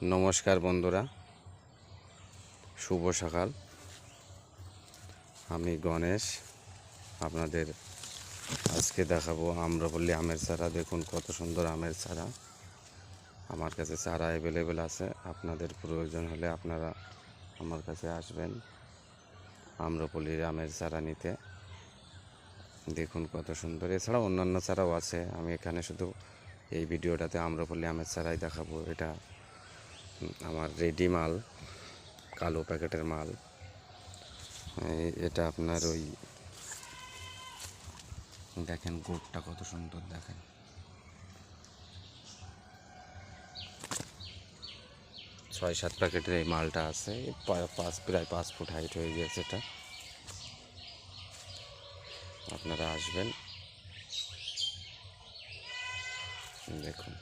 নমস্কার বন্ধুরা, শুভ সকাল। আমি গণেশ আপনাদের আজকে দেখাবো আম্রপল্লী আমের চারা। দেখুন কত সুন্দর আমের চারা। আমার কাছে চারা অ্যাভেলেবেল আছে। আপনাদের প্রয়োজন হলে আপনারা আমার কাছে আসবেন আম্রপল্লীর আমের চারা নিতে। দেখুন কত সুন্দর। এছাড়া অন্যান্য চারাও আছে, আমি এখানে শুধু এই ভিডিওটাতে আম্রপল্লী আমের চারাই দেখাবো। এটা আমার রেডি মাল, কালো প্যাকেটের মাল। এটা আপনার ওই দেখেন গোটটা কত সুন্দর, দেখেন 6-7 প্যাকেটের এই মালটা আছে। প্রায় 5 ফুট হাইট হয়ে গেছে। এটা আপনারা আসবেন, দেখুন।